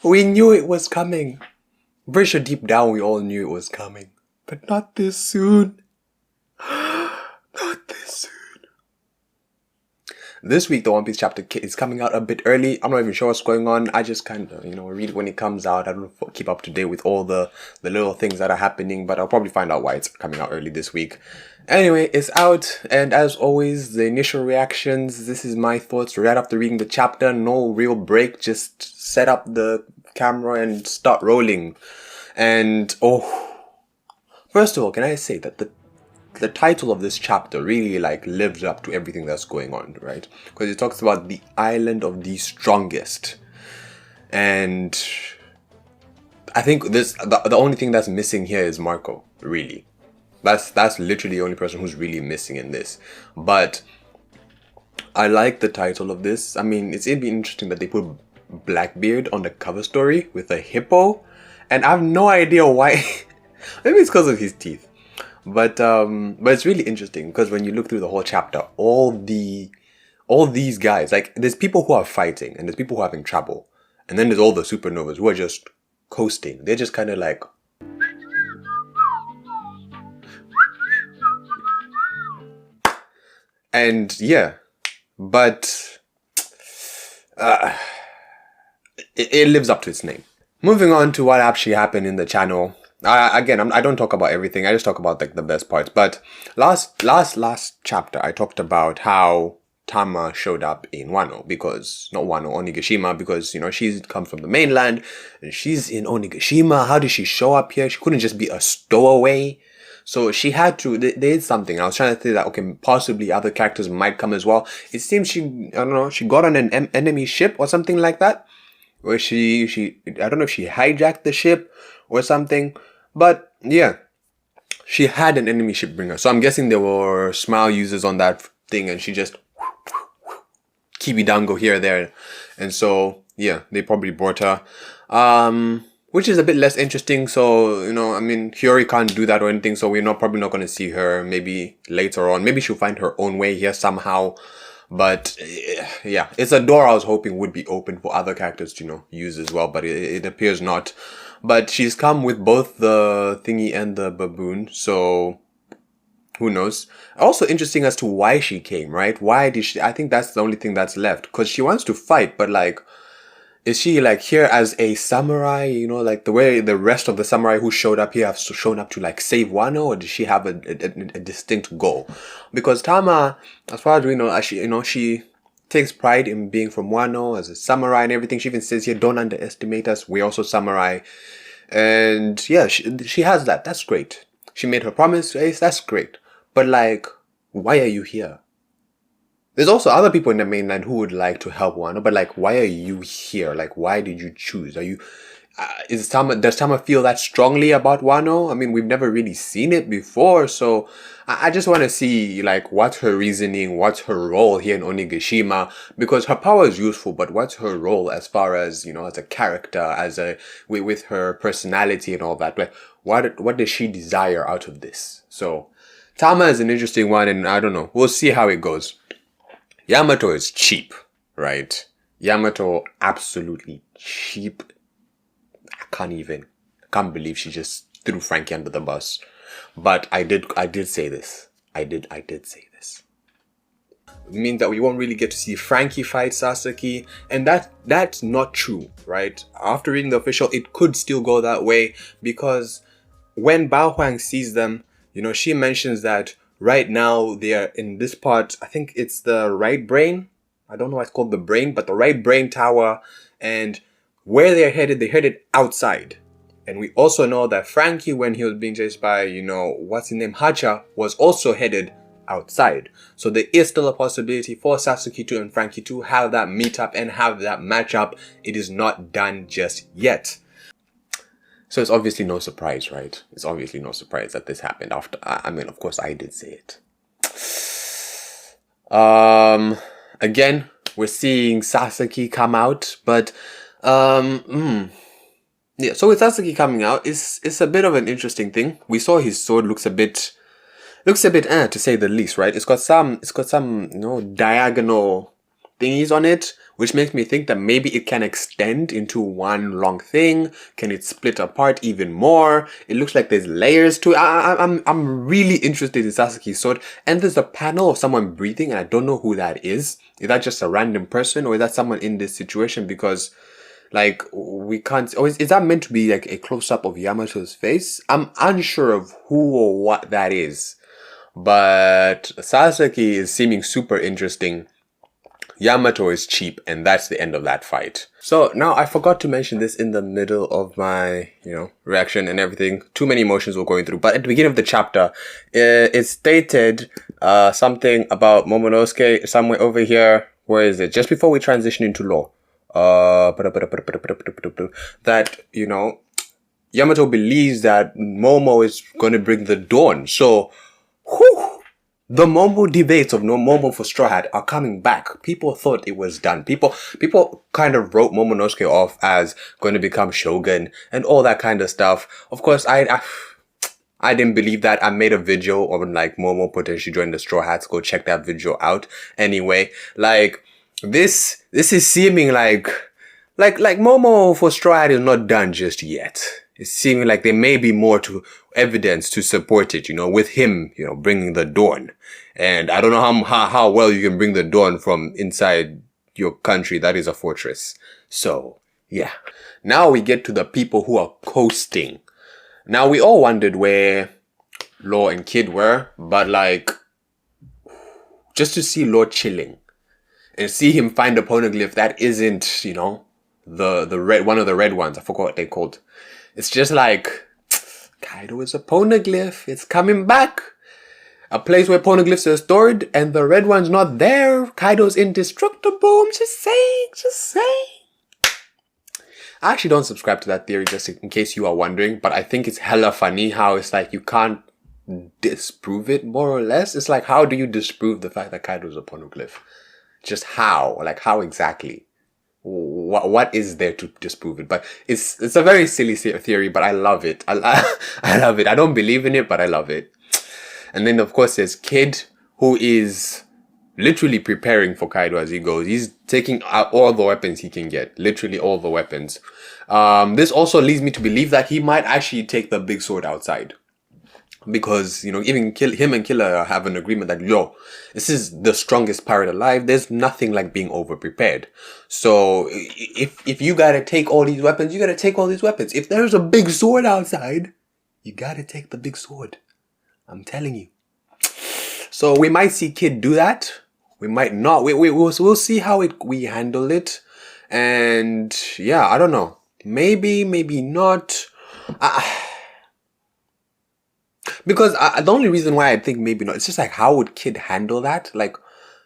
We knew it was coming. Pretty sure deep down we all knew it was coming. But not this soon. Not this soon. This week, the One Piece chapter is coming out a bit early. I'm not even sure what's going on. I just kind of, read when it comes out. I don't keep up to date with all the little things that are happening, but I'll probably find out why it's coming out early this week. Anyway, it's out, and as always, the initial reactions. This is my thoughts right after reading the chapter. No real break, just set up the camera and start rolling. And, first of all, can I say that the title of this chapter really lives up to everything that's going on, right? Because it talks about the island of the strongest. And I think the only thing that's missing here is Marco, really. That's literally the only person who's really missing in this. But I like the title of this. I mean, it'd be interesting that they put Blackbeard on the cover story with a hippo. And I have no idea why. Maybe it's because of his teeth. But it's really interesting because when you look through the whole chapter, all these guys, there's people who are fighting and there's people who are having trouble. And then there's all the supernovas who are just coasting. They're just kind of like... And yeah, but it lives up to its name. Moving on to what actually happened in the channel. Again, I don't talk about everything. I just talk about the best parts. But last chapter, I talked about how Tama showed up in Wano Onigashima, because she's come from the mainland and she's in Onigashima. How did she show up here? She couldn't just be a stowaway. So she had to, they did something. I was trying to think that, okay, possibly other characters might come as well. It seems she got on an enemy ship or something like that. Where I don't know if she hijacked the ship or something. But yeah, she had an enemy ship bringer. So I'm guessing there were Smile users on that thing and she just Kibidango here or there. And so, yeah, they probably brought her. Which is a bit less interesting. So, I mean, Hiyori can't do that or anything. So we're probably not going to see her maybe later on. Maybe she'll find her own way here somehow. But yeah, it's a door I was hoping would be open for other characters to, use as well. But it appears not. But she's come with both the thingy and the baboon. So who knows? Also interesting as to why she came, right? Why did she? I think that's the only thing that's left. Because she wants to fight, but is she here as a samurai, the way the rest of the samurai who showed up here have shown up to save Wano, or does she have a distinct goal? Because Tama, as far as we know, she takes pride in being from Wano as a samurai and everything. She even says here, don't underestimate us, we're also samurai. And yeah, she has that. That's great. She made her promise to Ace, that's great. But why are you here? There's also other people in the mainland who would like to help Wano, but why are you here? Why did you choose? Are you, does Tama feel that strongly about Wano? I mean, we've never really seen it before, so I just want to see what's her reasoning, what's her role here in Onigashima, because her power is useful, but what's her role as far as, as a character, with her personality and all that? What does she desire out of this? So, Tama is an interesting one, and I don't know. We'll see how it goes. Yamato is cheap, right? Yamato, absolutely cheap. I can't believe she just threw Frankie under the bus. But I did say this. I did say this. It means that we won't really get to see Frankie fight Sasaki, and that's not true, right? After reading the official, it could still go that way, because when Bao Huang sees them, she mentions that right now, they are in this part, I think it's the right brain. I don't know why it's called the brain, but the right brain tower. And where they're headed outside. And we also know that Frankie, when he was being chased by, what's his name, Hacha, was also headed outside. So there is still a possibility for Sasuke 2 and Frankie 2 have that meetup and have that matchup. It is not done just yet. So it's obviously no surprise, right? It's obviously no surprise that this happened after. I mean, of course, I did say it. Again, we're seeing Sasaki come out, but yeah. So with Sasaki coming out, it's a bit of an interesting thing. We saw his sword looks a bit to say the least, right? It's got some diagonal thingies on it, which makes me think that maybe it can extend into one long thing. Can it split apart even more? It looks like there's layers to it. I'm really interested in Sasuke's sword, and there's a panel of someone breathing, and I don't know who that is. Is that just a random person, or is that someone in this situation? Because like we can't. Or is that meant to be like a close up of Yamato's face? I'm unsure of who or what that is. But Sasuke is seeming super interesting. Yamato is cheap, and that's the end of that fight. So now I forgot to mention this in the middle of my, reaction and everything. Too many emotions were going through. But at the beginning of the chapter, it stated something about Momonosuke somewhere over here. Where is it? Just before we transition into law. That, Yamato believes that Momo is going to bring the dawn. So, the Momo debates of no Momo for Straw Hat are coming back. People thought it was done. People kind of wrote Momonosuke off as going to become Shogun and all that kind of stuff. Of course, I didn't believe that. I made a video on like Momo potentially joining the Straw Hats. Go check that video out. Anyway, like this is seeming like Momo for Straw Hat is not done just yet. It's seeming like there may be more to evidence to support it, with him, bringing the dawn. And I don't know how well you can bring the dawn from inside your country that is a fortress. So, yeah. Now we get to the people who are coasting. Now we all wondered where Law and Kid were, but like, just to see Law chilling and see him find a poneglyph that isn't, the red, one of the red ones. I forgot what they called. It's just like, Kaido is a poneglyph. It's coming back. A place where poneglyphs are stored and the red one's not there. Kaido's indestructible. I'm just saying. I actually don't subscribe to that theory, just in case you are wondering. But I think it's hella funny how it's like you can't disprove it, more or less. It's like, how do you disprove the fact that Kaido's a poneglyph? Just how? Like, how exactly? What is there to disprove it? But it's a very silly theory, but I love it. I love it. I don't believe in it, but I love it. And then of course there's Kid, who is literally preparing for Kaido as he goes. He's taking out all the weapons he can get, literally all the weapons. This also leads me to believe that he might actually take the big sword outside. Because, even him and Killer have an agreement that, this is the strongest pirate alive. There's nothing like being over-prepared. So, if you gotta take all these weapons, you gotta take all these weapons. If there's a big sword outside, you gotta take the big sword. I'm telling you. So, we might see Kid do that. We might not. We'll see how we handle it. And, yeah, I don't know. Maybe not. Because the only reason why I think maybe not, it's just like, how would Kid handle that? Like,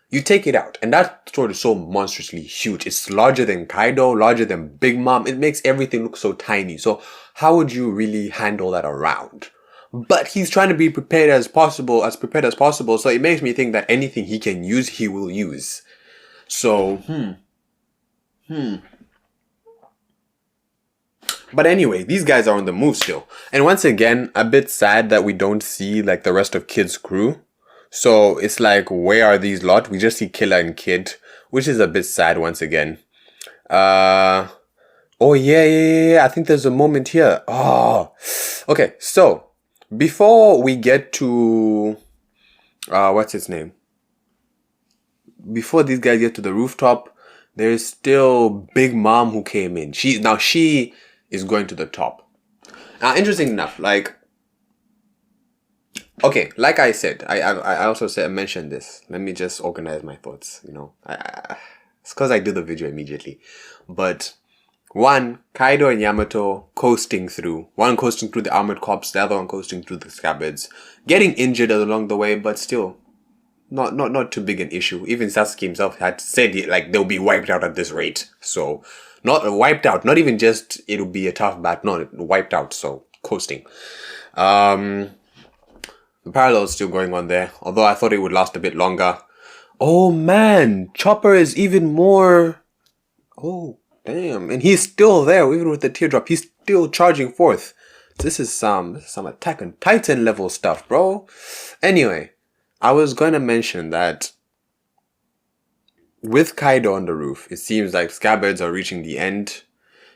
you take it out, and that sword is so monstrously huge. It's larger than Kaido, larger than Big Mom. It makes everything look so tiny. So how would you really handle that around? But he's trying to be prepared as possible. So it makes me think that anything he can use, he will use. So, But anyway, these guys are on the move still. And once again, a bit sad that we don't see like the rest of Kid's crew. So it's like, where are these lot? We just see Killer and Kid, which is a bit sad once again. Oh yeah. I think there's a moment here. Oh, okay. So before we get to, what's his name? Before these guys get to the rooftop, there's still Big Mom who came in. She is going to the top. Now, interesting enough, like I said, I also mentioned this. Let me just organize my thoughts, it's because I do the video immediately. But one, Kaido and Yamato coasting through. One coasting through the armored corps, the other one coasting through the scabbards. Getting injured along the way, but still not too big an issue. Even Sasuke himself had said they'll be wiped out at this rate. So not wiped out, not even just it'll be a tough battle, no, wiped out, so coasting. The parallel is still going on there, although I thought it would last a bit longer. Oh man, Chopper is even more... Oh, damn. And he's still there, even with the teardrop, he's still charging forth. This is some Attack on Titan level stuff, bro. Anyway, I was going to mention that with Kaido on the roof, it seems like Scabbards are reaching the end.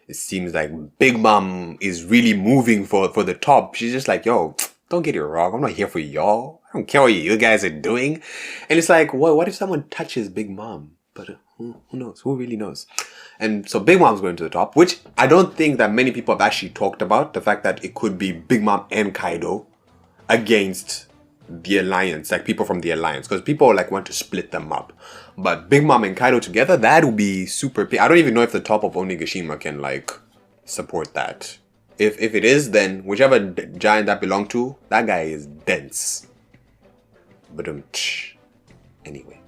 It seems like Big Mom is really moving for the top. She's just like, yo, don't get it wrong. I'm not here for y'all. I don't care what you guys are doing. And it's like, what if someone touches Big Mom? But who knows? Who really knows? And so Big Mom's going to the top, which I don't think that many people have actually talked about. The fact that it could be Big Mom and Kaido against the alliance, like people from the alliance, because people like want to split them up. But Big Mom and Kaido together, that would be super. I don't even know if the top of Onigashima can like support that. If it is, then whichever giant that belong to, that guy is dense. But anyway,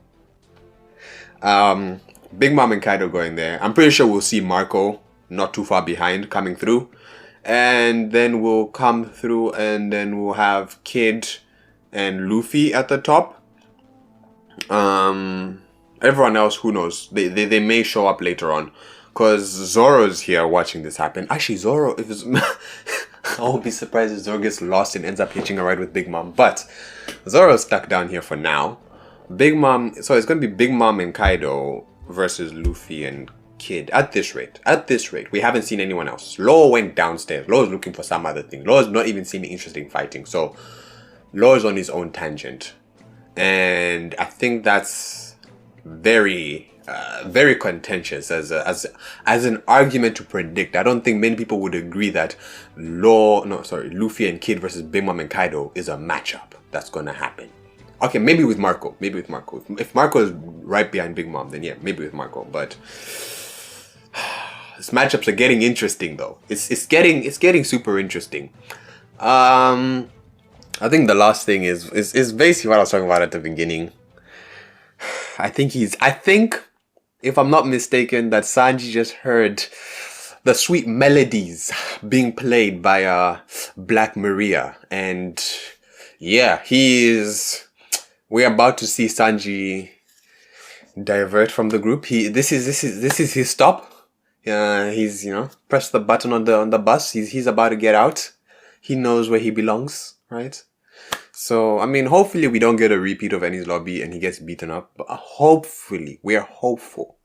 Big Mom and Kaido going there. I'm pretty sure we'll see Marco not too far behind coming through, and then we'll come through, and then we'll have Kid and Luffy at the top. Everyone else, who knows? They may show up later on, because Zoro's here watching this happen. Actually, Zoro, if it's I won't be surprised if Zoro gets lost and ends up hitching a ride with Big Mom. But Zoro's stuck down here for now. Big Mom, so it's going to be Big Mom and Kaido versus Luffy and Kid at this rate. At this rate, we haven't seen anyone else. Law went downstairs. Law's looking for some other thing. Law's not even seen interesting fighting. So Law's on his own tangent, and I think that's very contentious as an argument to predict. I don't think many people would agree that Luffy and Kid versus Big Mom and Kaido is a matchup that's gonna happen. Okay, maybe with Marco. If Marco is right behind Big Mom, then yeah, maybe with Marco. But these matchups are getting interesting, though. It's getting super interesting. I think the last thing is basically what I was talking about at the beginning. I think if I'm not mistaken, that Sanji just heard the sweet melodies being played by Black Maria, and yeah, we're about to see Sanji divert from the group. This is his stop. He's pressed the button on the bus. He's about to get out. He knows where he belongs, right? So I mean, hopefully we don't get a repeat of Enies Lobby and he gets beaten up. But hopefully, we are hopeful.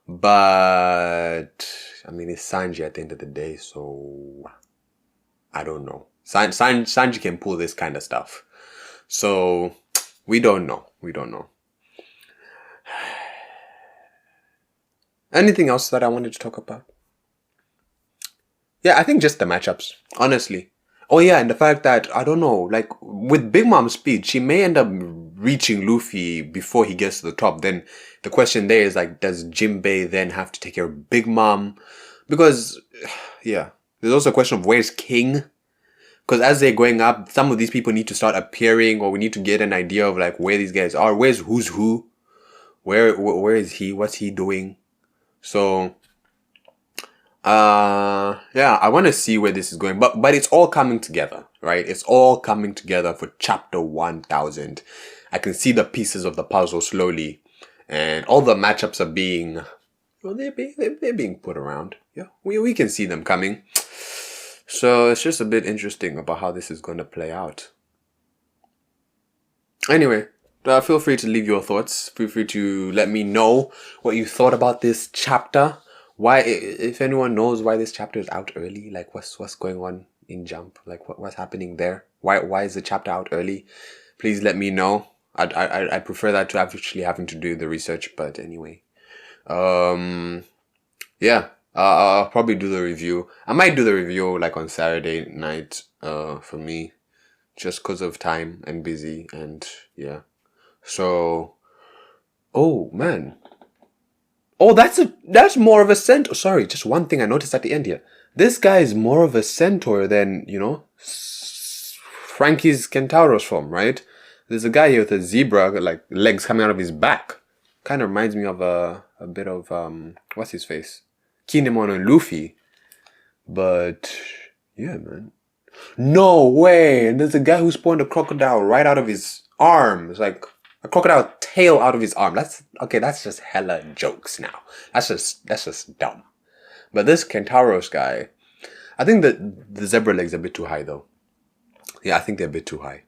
But I mean, it's Sanji at the end of the day, so I don't know. Sanji can pull this kind of stuff, so we don't know. Anything else that I wanted to talk about? Yeah, I think just the matchups, honestly. Oh yeah, and the fact that, I don't know, like with Big Mom's speed, she may end up reaching Luffy before he gets to the top. Then the question there is like, does Jinbei then have to take care of Big Mom? Because, yeah, there's also a question of where's King? Because as they're going up, some of these people need to start appearing, or we need to get an idea of like where these guys are. Where's who's who? Where is he? What's he doing? So yeah, I want to see where this is going, but it's all coming together, right? It's all coming together for chapter 1000. I can see the pieces of the puzzle slowly, and all the matchups are being, well, they're being put around. Yeah, we can see them coming. So it's just a bit interesting about how this is going to play out. Anyway, feel free to leave your thoughts. Feel free to let me know what you thought about this chapter. Why, if anyone knows why this chapter is out early, like what's going on in Jump, like what's happening there? Why is the chapter out early? Please let me know. I prefer that to actually having to do the research. But anyway, yeah, I'll probably do the review. I might do the review like on Saturday night. For me, just because of time and busy, and yeah. So, oh man. Oh, that's more of a centaur. Sorry, just one thing I noticed at the end here. This guy is more of a centaur than, Frankie's Centauros form, right? There's a guy here with a zebra, like legs coming out of his back. Kind of reminds me of a bit of, what's his face? Kinemon and Luffy. But, yeah, man. No way! And there's a guy who spawned a crocodile right out of his arm. It's like a crocodile tail out of his arm. That's just hella jokes now. That's just dumb. But this Kentauros guy, I think that the zebra legs are a bit too high though. Yeah, I think they're a bit too high.